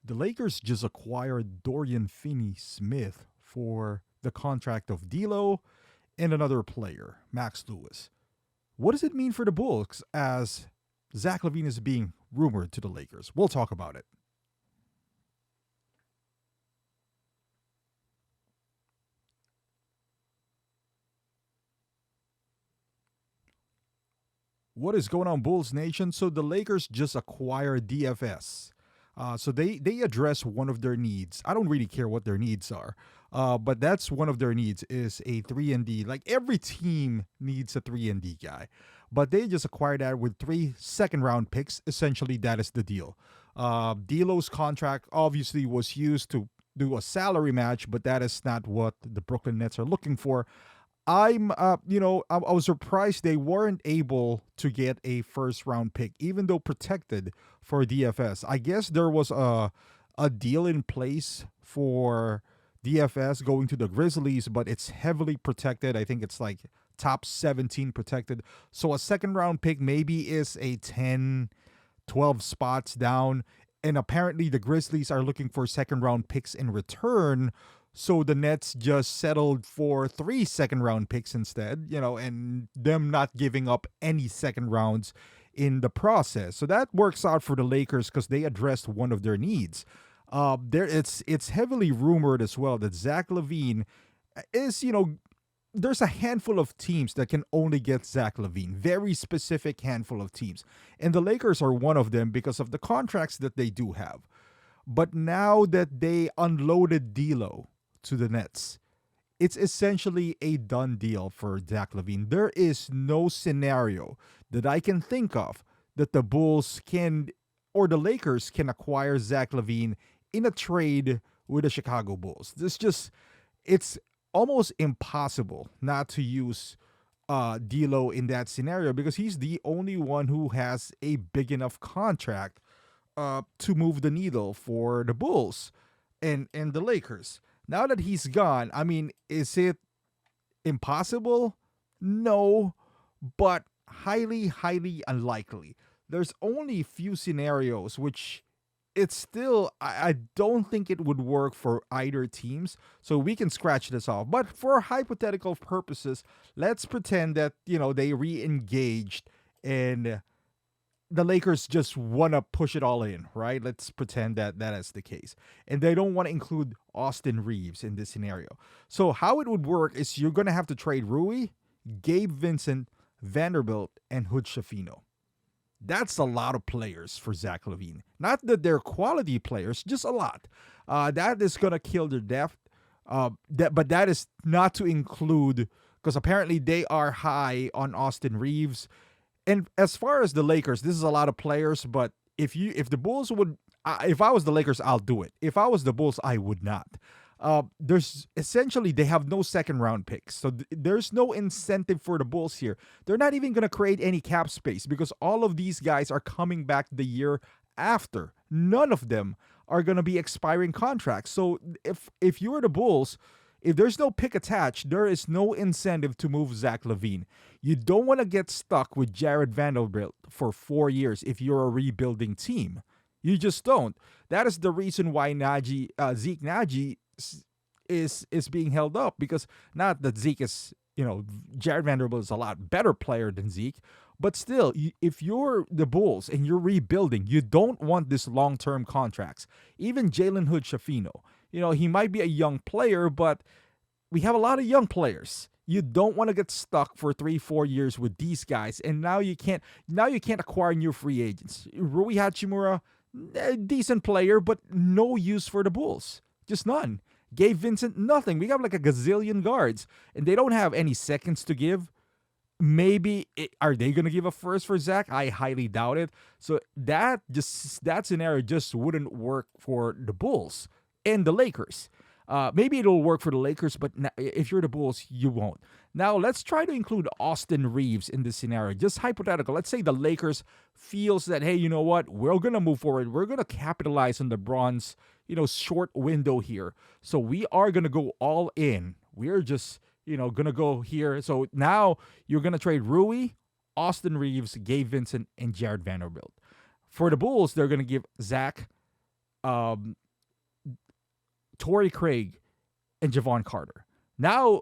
The Lakers just acquired Dorian Finney-Smith for the contract of D'Lo and another player, Max Lewis. What does it mean for the Bulls as Zach Lavine is being rumored to the Lakers? We'll talk about it. What is going on, Bulls Nation? So the Lakers just acquired DFS. So they address one of their needs. I don't really care what their needs are, but that's one of their needs is a 3 and D. Like every team needs a 3 and D guy, but they just acquired that with 3 second round picks. Essentially, that is the deal. D'Lo's contract obviously was used to do a salary match, but that is not what the Brooklyn Nets are looking for. I was surprised they weren't able to get a first round pick, even though protected for DFS. I guess there was a deal in place for DFS going to the Grizzlies, but it's heavily protected. I think it's like top 17 protected. So a second round pick maybe is a 10, 12 spots down. And apparently the Grizzlies are looking for second round picks in return. So the Nets just settled for 3 second round picks instead, and them not giving up any second rounds in the process. So that works out for the Lakers because they addressed one of their needs. It's heavily rumored as well that Zach Lavine is, there's a handful of teams that can only get Zach Lavine, very specific handful of teams. And the Lakers are one of them because of the contracts that they do have. But now that they unloaded D'Lo to the Nets, it's essentially a done deal for Zach Lavine. There is no scenario that I can think of that the Bulls can or the Lakers can acquire Zach Lavine in a trade with the Chicago Bulls. It's almost impossible not to use D'Lo in that scenario because he's the only one who has a big enough contract to move the needle for the Bulls and the Lakers. Now that he's gone, I mean, is it impossible? No, but highly, highly unlikely. There's only a few scenarios which it's still, I don't think it would work for either teams. So we can scratch this off. But for hypothetical purposes, let's pretend that, they re-engaged and the Lakers just want to push it all in, right? Let's pretend that that is the case. And they don't want to include Austin Reeves in this scenario. So how it would work is you're going to have to trade Rui, Gabe Vincent, Vanderbilt, and Hood Schifino. That's a lot of players for Zach Lavine. Not that they're quality players, just a lot. That is going to kill their depth. But that is not to include, because apparently they are high on Austin Reeves. And as far as the Lakers, this is a lot of players, but if the Bulls would, if I was the Lakers, I'll do it. If I was the Bulls, I would not. There's essentially, they have no second round picks. So there's no incentive for the Bulls here. They're not even going to create any cap space because all of these guys are coming back the year after. None of them are going to be expiring contracts. So if you're the Bulls, if there's no pick attached, there is no incentive to move Zach Lavine. You don't want to get stuck with Jared Vanderbilt for 4 years if you're a rebuilding team. You just don't. That is the reason why Zeke Nagy is being held up, because not that Zeke is, Jared Vanderbilt is a lot better player than Zeke, but still, if you're the Bulls and you're rebuilding, you don't want this long-term contracts. Even Jalen Hood Schifino, he might be a young player, but we have a lot of young players. You don't want to get stuck for 3-4 years with these guys, and now you can't acquire new free agents. Rui Hachimura, decent player, but no use for the Bulls. Just none. Gabe Vincent, nothing. We have like a gazillion guards, and they don't have any seconds to give. Maybe are they going to give a first for Zach? I highly doubt it. So that scenario just wouldn't work for the Bulls and the Lakers. Maybe it'll work for the Lakers, but if you're the Bulls, you won't. Now, let's try to include Austin Reeves in this scenario. Just hypothetical. Let's say the Lakers feels that, hey, you know what? We're going to move forward. We're going to capitalize on the Bron's, short window here. So we are going to go all in. We're just, going to go here. So now you're going to trade Rui, Austin Reeves, Gabe Vincent, and Jared Vanderbilt. For the Bulls, they're going to give Zach um, Torrey Craig, and Javon Carter. Now,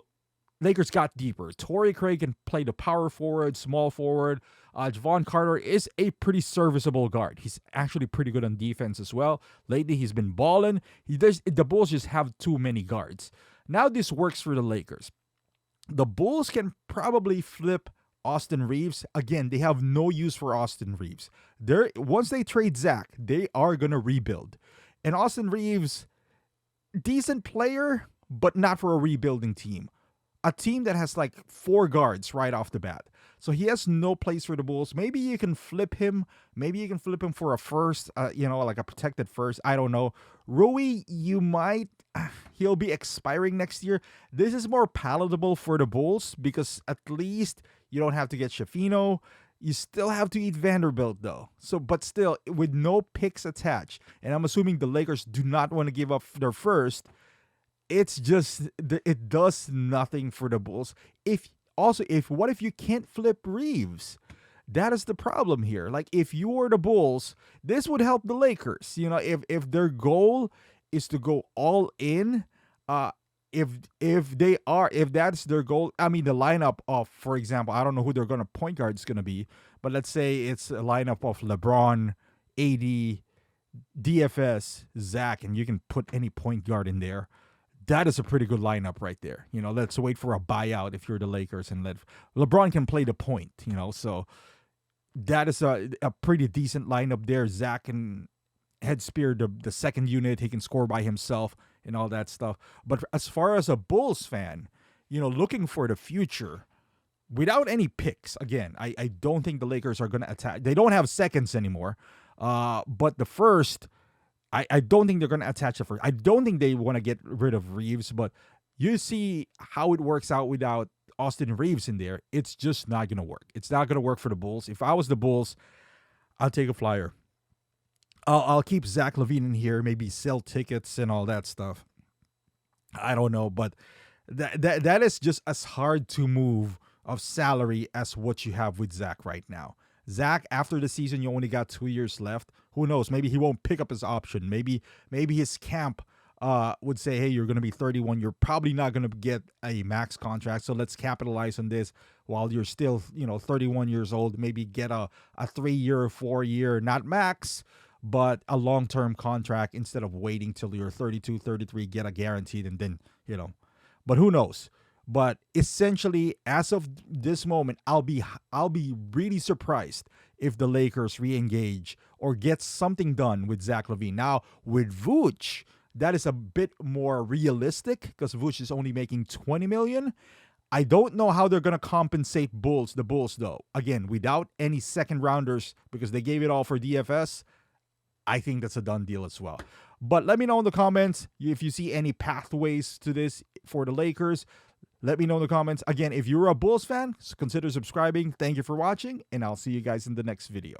Lakers got deeper. Torrey Craig can play the power forward, small forward. Javon Carter is a pretty serviceable guard. He's actually pretty good on defense as well. Lately, he's been balling. The Bulls just have too many guards. Now, this works for the Lakers. The Bulls can probably flip Austin Reeves. Again, they have no use for Austin Reeves. Once they trade Zach, they are going to rebuild. And Austin Reeves, decent player, but not for a rebuilding team. A team that has like 4 guards right off the bat. So he has no place for the Bulls. Maybe you can flip him. Maybe you can flip him for a first, like a protected first. I don't know. Rui, you might. He'll be expiring next year. This is more palatable for the Bulls because at least you don't have to get Shafino. You still have to eat Vanderbilt though. But still, with no picks attached, and I'm assuming the Lakers do not want to give up their first. It's just, it does nothing for the Bulls. What if you can't flip Reeves? That is the problem here. Like, if you were the Bulls, this would help the Lakers. If their goal is to go all in, if that's their goal, I mean, the lineup of, for example, I don't know who they're going to point guard is going to be, but let's say it's a lineup of LeBron, AD, DFS, Zach, and you can put any point guard in there. That is a pretty good lineup right there. Let's wait for a buyout if you're the Lakers and let LeBron can play the point, so that is a pretty decent lineup there. Zach can head spear the second unit. He can score by himself and all that stuff. But as far as a Bulls fan, looking for the future, without any picks, again, I don't think the Lakers are going to attack. They don't have seconds anymore. But the first, I don't think they're going to attach the first. I don't think they want to get rid of Reeves, but you see how it works out without Austin Reeves in there. It's just not going to work. It's not going to work for the Bulls. If I was the Bulls, I'll take a flyer. I'll keep Zach Lavine in here, maybe sell tickets and all that stuff. I don't know, but that is just as hard to move of salary as what you have with Zach right now. Zach, after the season, you only got 2 years left. Who knows? Maybe he won't pick up his option. Maybe his camp would say, hey, you're going to be 31. You're probably not going to get a max contract. So let's capitalize on this while you're still, 31 years old. Maybe get a 3-year, 4-year, not max, but a long-term contract instead of waiting till you're 32, 33, get a guaranteed, and then, But who knows? But essentially, as of this moment, I'll be really surprised if the Lakers re-engage or get something done with Zach Lavine. Now, with Vooch, that is a bit more realistic because Vooch is only making $20 million. I don't know how they're going to compensate the Bulls, though. Again, without any second rounders because they gave it all for DFS, I think that's a done deal as well. But let me know in the comments if you see any pathways to this for the Lakers. Let me know in the comments. Again, if you're a Bulls fan, consider subscribing. Thank you for watching, and I'll see you guys in the next video.